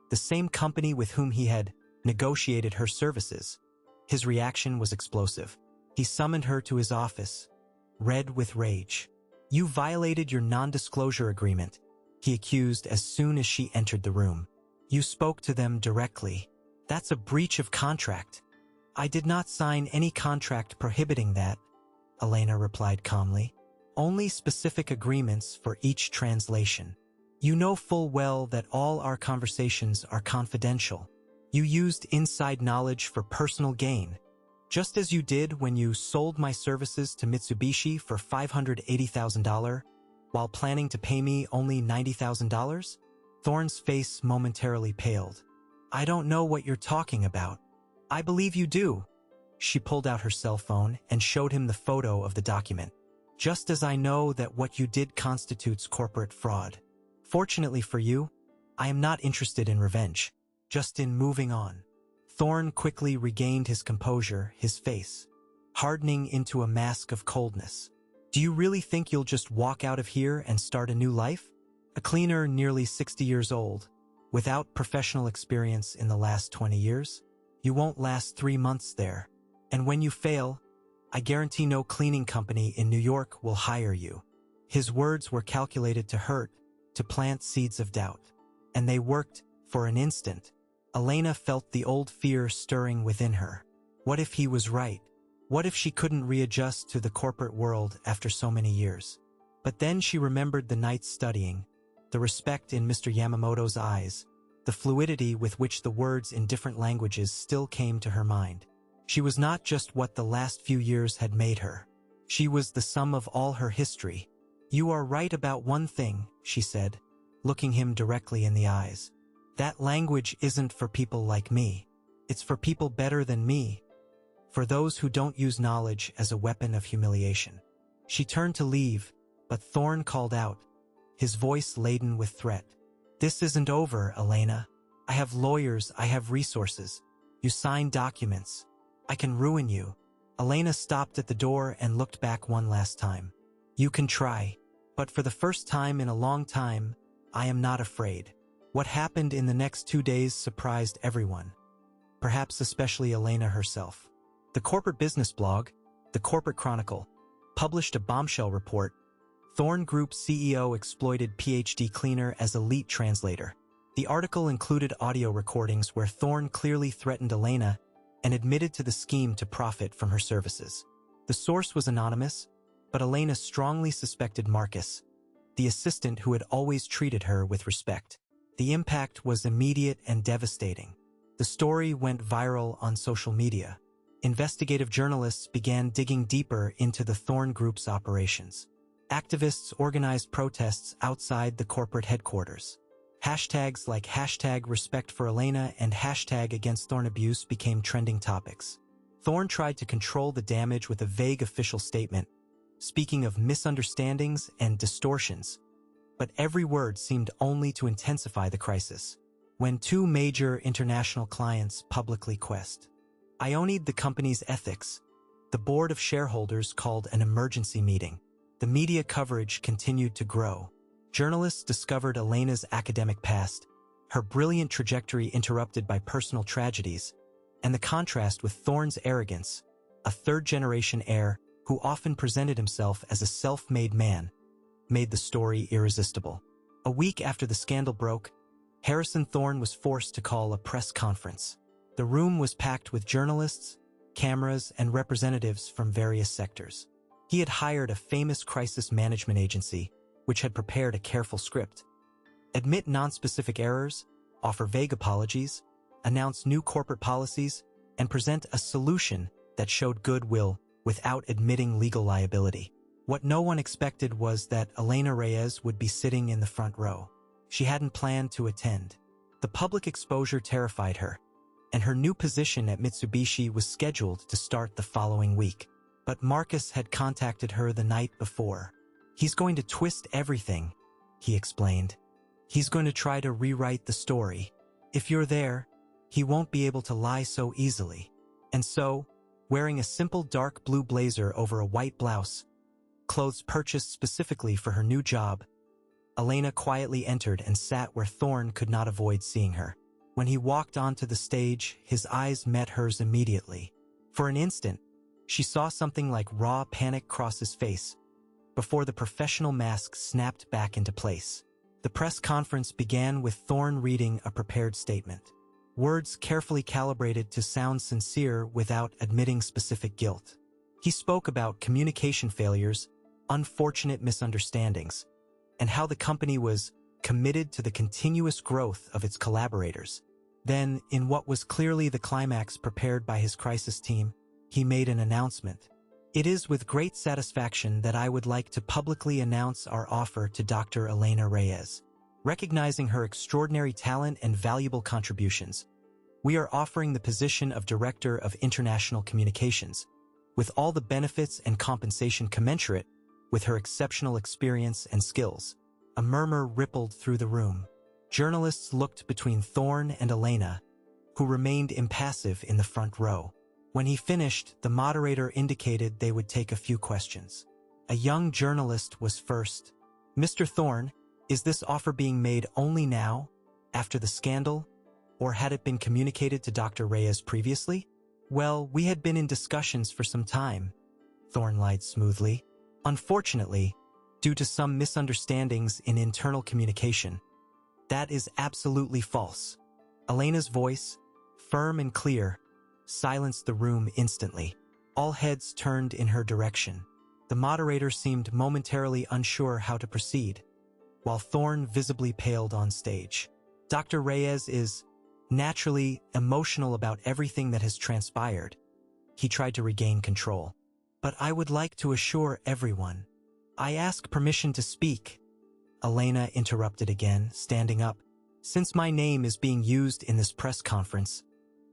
the same company with whom he had negotiated her services, his reaction was explosive. He summoned her to his office, red with rage. "You violated your non-disclosure agreement," he accused as soon as she entered the room. "You spoke to them directly. That's a breach of contract." "I did not sign any contract prohibiting that," Elena replied calmly. "Only specific agreements for each translation. You know full well that all our conversations are confidential. You used inside knowledge for personal gain, just as you did when you sold my services to Mitsubishi for $580,000 while planning to pay me only $90,000? Thorne's face momentarily paled. "I don't know what you're talking about." "I believe you do." She pulled out her cell phone and showed him the photo of the document. "Just as I know that what you did constitutes corporate fraud. Fortunately for you, I am not interested in revenge, just in moving on. Thorne quickly regained his composure, his face hardening into a mask of coldness. Do you really think you'll just walk out of here and start a new life? A cleaner nearly 60 years old, without professional experience in the last 20 years? You won't last 3 months there. And when you fail, I guarantee no cleaning company in New York will hire you. His words were calculated to hurt, to plant seeds of doubt. And they worked for an instant. Elena felt the old fear stirring within her. What if he was right? What if she couldn't readjust to the corporate world after so many years? But then she remembered the nights studying, the respect in Mr. Yamamoto's eyes, the fluidity with which the words in different languages still came to her mind. She was not just what the last few years had made her. She was the sum of all her history. You are right about one thing, she said, looking him directly in the eyes. That language isn't for people like me. It's for people better than me. For those who don't use knowledge as a weapon of humiliation. She turned to leave, but Thorne called out, his voice laden with threat. This isn't over, Elena. I have lawyers, I have resources. You signed documents. I can ruin you. Elena stopped at the door and looked back one last time. You can try, but for the first time in a long time, I am not afraid. What happened in the next 2 days surprised everyone, perhaps especially Elena herself. The corporate business blog, the Corporate Chronicle, published a bombshell report. Thorne Group CEO exploited PhD cleaner as elite translator. The article included audio recordings where Thorne clearly threatened Elena and admitted to the scheme to profit from her services. The source was anonymous, but Elena strongly suspected Marcus, the assistant who had always treated her with respect. The impact was immediate and devastating. The story went viral on social media. Investigative journalists began digging deeper into the Thorne Group's operations. Activists organized protests outside the corporate headquarters. Hashtags like #RespectForElena and #AgainstThorneAbuse became trending topics. Thorne tried to control the damage with a vague official statement, speaking of misunderstandings and distortions. But every word seemed only to intensify the crisis. When 2 major international clients publicly questioned Ionied the company's ethics, the board of shareholders called an emergency meeting. The media coverage continued to grow. Journalists discovered Elena's academic past, her brilliant trajectory interrupted by personal tragedies, and the contrast with Thorne's arrogance, a third-generation heir who often presented himself as a self-made man, made the story irresistible. A week after the scandal broke, Harrison Thorne was forced to call a press conference. The room was packed with journalists, cameras, and representatives from various sectors. He had hired a famous crisis management agency, which had prepared a careful script. Admit non-specific errors, offer vague apologies, announce new corporate policies, and present a solution that showed goodwill without admitting legal liability. What no one expected was that Elena Reyes would be sitting in the front row. She hadn't planned to attend. The public exposure terrified her, and her new position at Mitsubishi was scheduled to start the following week. But Marcus had contacted her the night before. He's going to twist everything, he explained. He's going to try to rewrite the story. If you're there, he won't be able to lie so easily. And so, wearing a simple dark blue blazer over a white blouse, clothes purchased specifically for her new job, Elena quietly entered and sat where Thorne could not avoid seeing her. When he walked onto the stage, his eyes met hers immediately. For an instant, she saw something like raw panic cross his face, before the professional mask snapped back into place. The press conference began with Thorne reading a prepared statement. Words carefully calibrated to sound sincere without admitting specific guilt. He spoke about communication failures, unfortunate misunderstandings, and how the company was committed to the continuous growth of its collaborators. Then, in what was clearly the climax prepared by his crisis team, he made an announcement. It is with great satisfaction that I would like to publicly announce our offer to Dr. Elena Reyes. Recognizing her extraordinary talent and valuable contributions, we are offering the position of Director of International Communications, with all the benefits and compensation commensurate with her exceptional experience and skills. A murmur rippled through the room. Journalists looked between Thorne and Elena, who remained impassive in the front row. When he finished, the moderator indicated they would take a few questions. A young journalist was first. "Mr. Thorne, is this offer being made only now, after the scandal, or had it been communicated to Dr. Reyes previously?" "Well, we had been in discussions for some time," Thorne lied smoothly. "Unfortunately, due to some misunderstandings in internal communication, that is absolutely false." Elena's voice, firm and clear, silenced the room instantly. All heads turned in her direction. The moderator seemed momentarily unsure how to proceed, while Thorne visibly paled on stage. "Dr. Reyes is naturally emotional about everything that has transpired." He tried to regain control. "But I would like to assure everyone." "I ask permission to speak," Elena interrupted again, standing up. "Since my name is being used in this press conference,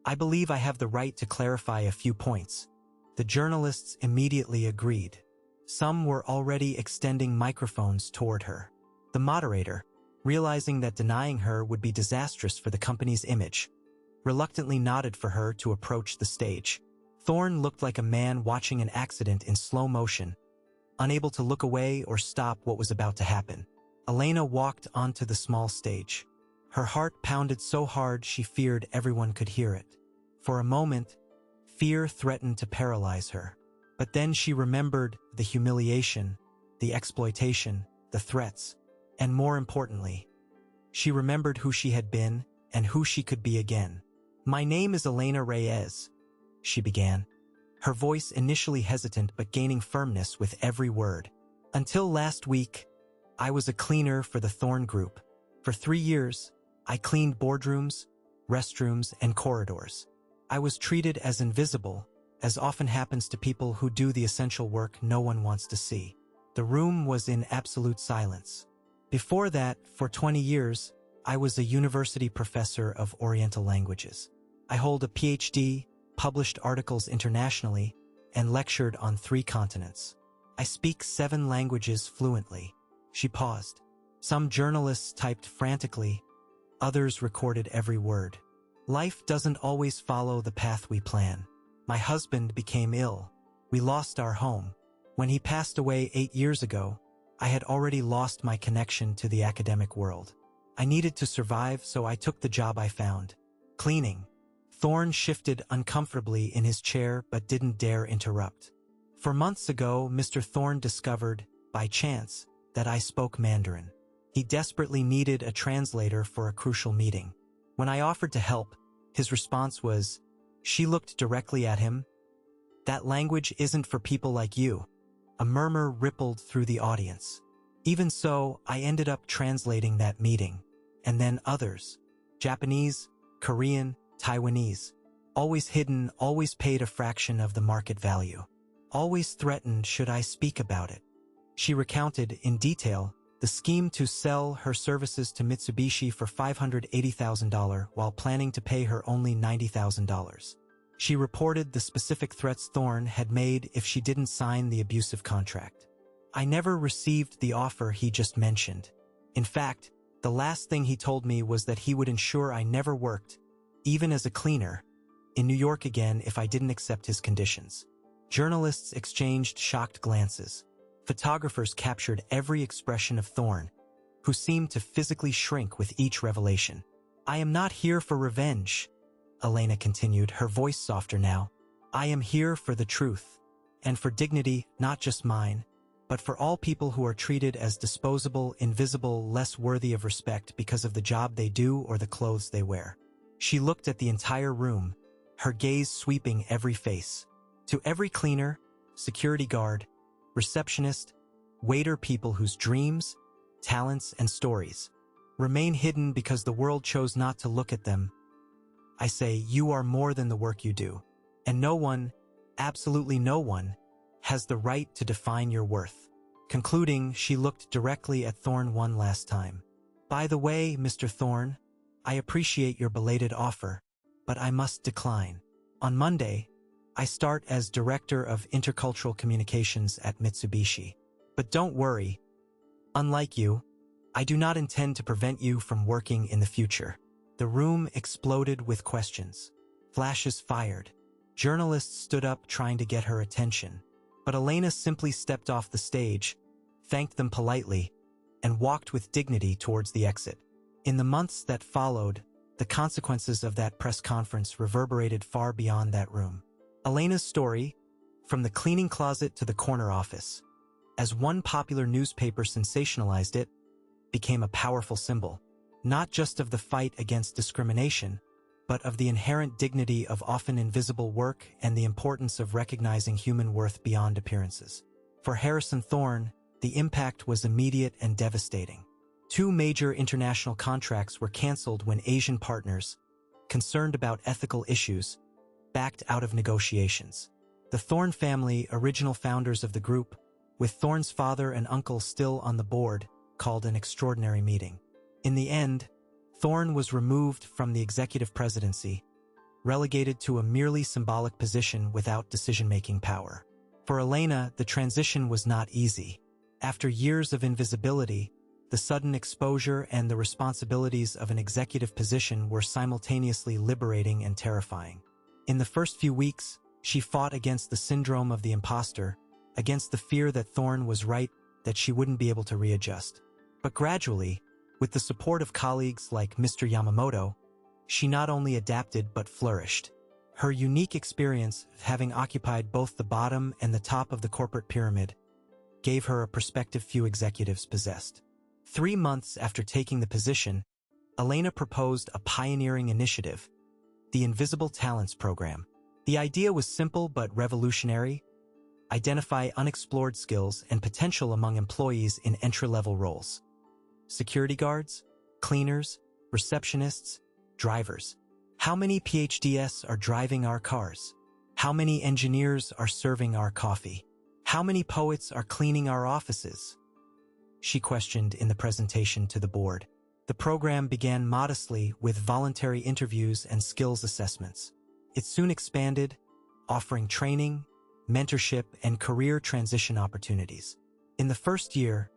I believe I have the right to clarify a few points." The journalists immediately agreed. Some were already extending microphones toward her. The moderator, realizing that denying her would be disastrous for the company's image, reluctantly nodded for her to approach the stage. Thorne looked like a man watching an accident in slow motion, unable to look away or stop what was about to happen. Elena walked onto the small stage. Her heart pounded so hard she feared everyone could hear it. For a moment, fear threatened to paralyze her. But then she remembered the humiliation, the exploitation, the threats, and more importantly, she remembered who she had been and who she could be again. "My name is Elena Reyes," she began, her voice initially hesitant but gaining firmness with every word. "Until last week, I was a cleaner for the Thorne Group. For 3 years, I cleaned boardrooms, restrooms, and corridors. I was treated as invisible, as often happens to people who do the essential work no one wants to see." The room was in absolute silence. "Before that, for 20 years, I was a university professor of Oriental languages. I hold a PhD, published articles internationally, and lectured on 3 continents. I speak 7 languages fluently." She paused. Some journalists typed frantically, others recorded every word. "Life doesn't always follow the path we plan. My husband became ill. We lost our home. When he passed away 8 years ago, I had already lost my connection to the academic world. I needed to survive, so I took the job I found. Cleaning." Thorne shifted uncomfortably in his chair but didn't dare interrupt. "For months ago, Mr. Thorne discovered, by chance, that I spoke Mandarin. He desperately needed a translator for a crucial meeting. When I offered to help, his response was," she looked directly at him, "that language isn't for people like you." A murmur rippled through the audience. "Even so, I ended up translating that meeting. And then others. Japanese, Korean, Taiwanese. Always hidden, always paid a fraction of the market value. Always threatened should I speak about it." She recounted, in detail, the scheme to sell her services to Mitsubishi for $580,000 while planning to pay her only $90,000. She reported the specific threats Thorne had made if she didn't sign the abusive contract. "I never received the offer he just mentioned. In fact, the last thing he told me was that he would ensure I never worked, even as a cleaner, in New York again if I didn't accept his conditions." Journalists exchanged shocked glances. Photographers captured every expression of Thorne, who seemed to physically shrink with each revelation. "I am not here for revenge," Elena continued, her voice softer now. "I am here for the truth, and for dignity, not just mine, but for all people who are treated as disposable, invisible, less worthy of respect because of the job they do or the clothes they wear." She looked at the entire room, her gaze sweeping every face. To every cleaner, security guard, receptionist, waiter, people whose dreams, talents, and stories remain hidden because the world chose not to look at them, I say, you are more than the work you do. And no one, absolutely no one, has the right to define your worth. Concluding, she looked directly at Thorne one last time. "By the way, Mr. Thorne, I appreciate your belated offer, but I must decline. On Monday, I start as Director of Intercultural Communications at Mitsubishi. But don't worry. Unlike you, I do not intend to prevent you from working in the future. The room exploded with questions. Flashes fired. Journalists stood up trying to get her attention. But Elena simply stepped off the stage, thanked them politely, and walked with dignity towards the exit. In the months that followed, the consequences of that press conference reverberated far beyond that room. Elena's story, from the cleaning closet to the corner office, as one popular newspaper sensationalized it, became a powerful symbol, not just of the fight against discrimination, but of the inherent dignity of often invisible work and the importance of recognizing human worth beyond appearances. For Harrison Thorne, the impact was immediate and devastating. 2 major international contracts were canceled when Asian partners, concerned about ethical issues, backed out of negotiations. The Thorne family, original founders of the group, with Thorne's father and uncle still on the board, called an extraordinary meeting. In the end, Thorne was removed from the executive presidency, relegated to a merely symbolic position without decision-making power. For Elena, the transition was not easy. After years of invisibility, the sudden exposure and the responsibilities of an executive position were simultaneously liberating and terrifying. In the first few weeks, she fought against the syndrome of the imposter, against the fear that Thorne was right, that she wouldn't be able to readjust. But gradually, with the support of colleagues like Mr. Yamamoto, she not only adapted but flourished. Her unique experience, having occupied both the bottom and the top of the corporate pyramid, gave her a perspective few executives possessed. 3 months after taking the position, Elena proposed a pioneering initiative, the Invisible Talents Program. The idea was simple but revolutionary: identify unexplored skills and potential among employees in entry-level roles. Security guards, cleaners, receptionists, drivers. How many PhDs are driving our cars? How many engineers are serving our coffee? How many poets are cleaning our offices? She questioned in the presentation to the board. The program began modestly with voluntary interviews and skills assessments. It soon expanded, offering training, mentorship, and career transition opportunities. In the first year,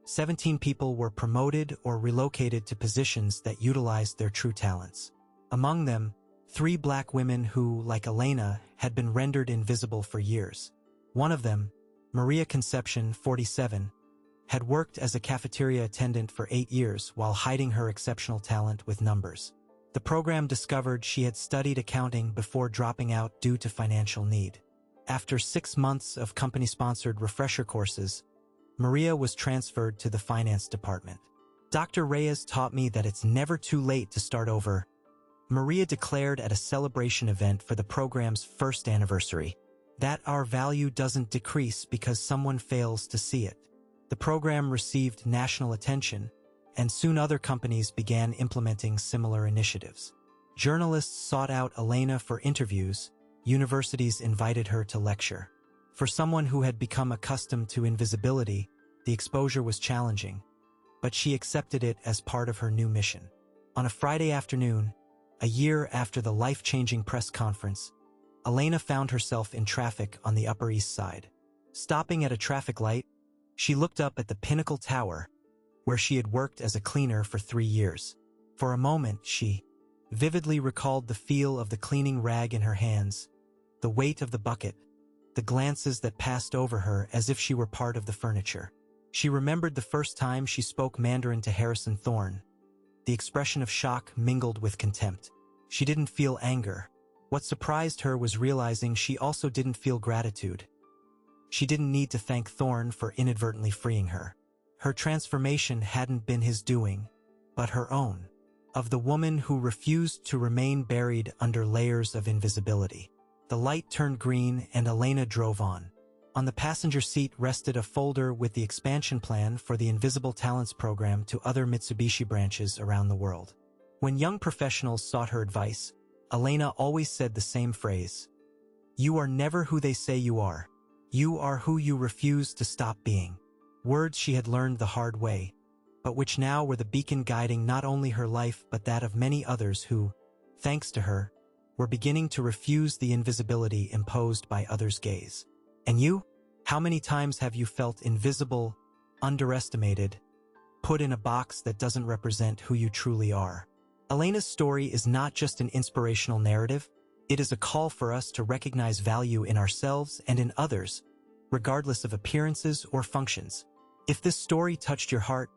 17 people were promoted or relocated to positions that utilized their true talents. Among them, 3 Black women who, like Elena, had been rendered invisible for years. One of them, Maria Concepcion, 47, had worked as a cafeteria attendant for 8 years while hiding her exceptional talent with numbers. The program discovered she had studied accounting before dropping out due to financial need. After 6 months of company-sponsored refresher courses, Maria was transferred to the finance department. Dr. Reyes taught me that it's never too late to start over, Maria declared at a celebration event for the program's first anniversary. That our value doesn't decrease because someone fails to see it. The program received national attention, and soon other companies began implementing similar initiatives. Journalists sought out Elena for interviews, universities invited her to lecture. For someone who had become accustomed to invisibility, the exposure was challenging, but she accepted it as part of her new mission. On a Friday afternoon, a year after the life-changing press conference, Elena found herself in traffic on the Upper East Side. Stopping at a traffic light, she looked up at the Pinnacle Tower, where she had worked as a cleaner for 3 years. For a moment, she vividly recalled the feel of the cleaning rag in her hands, the weight of the bucket, the glances that passed over her as if she were part of the furniture. She remembered the first time she spoke Mandarin to Harrison Thorne. The expression of shock mingled with contempt. She didn't feel anger. What surprised her was realizing she also didn't feel gratitude. She didn't need to thank Thorne for inadvertently freeing her. Her transformation hadn't been his doing, but her own, of the woman who refused to remain buried under layers of invisibility. The light turned green and Elena drove on. On the passenger seat rested a folder with the expansion plan for the Invisible Talents program to other Mitsubishi branches around the world. When young professionals sought her advice, Elena always said the same phrase: "You are never who they say you are. You are who you refuse to stop being." Words she had learned the hard way, but which now were the beacon guiding not only her life but that of many others who, thanks to her, were beginning to refuse the invisibility imposed by others' gaze. And you? How many times have you felt invisible, underestimated, put in a box that doesn't represent who you truly are. Elena's story is not just an inspirational narrative, it is a call for us to recognize value in ourselves and in others, regardless of appearances or functions. If this story touched your heart,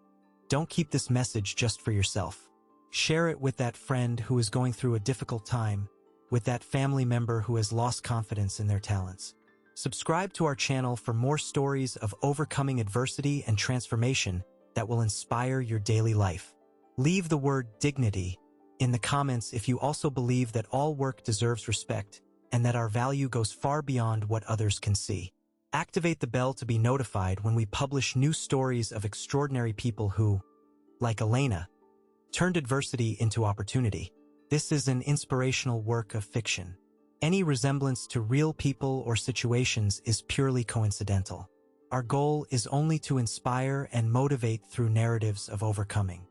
don't keep this message just for yourself. Share it with that friend who is going through a difficult time, with that family member who has lost confidence in their talents. Subscribe to our channel for more stories of overcoming adversity and transformation that will inspire your daily life. Leave the word dignity in the comments if you also believe that all work deserves respect and that our value goes far beyond what others can see. Activate the bell to be notified when we publish new stories of extraordinary people who, like Elena, turned adversity into opportunity. This is an inspirational work of fiction. Any resemblance to real people or situations is purely coincidental. Our goal is only to inspire and motivate through narratives of overcoming.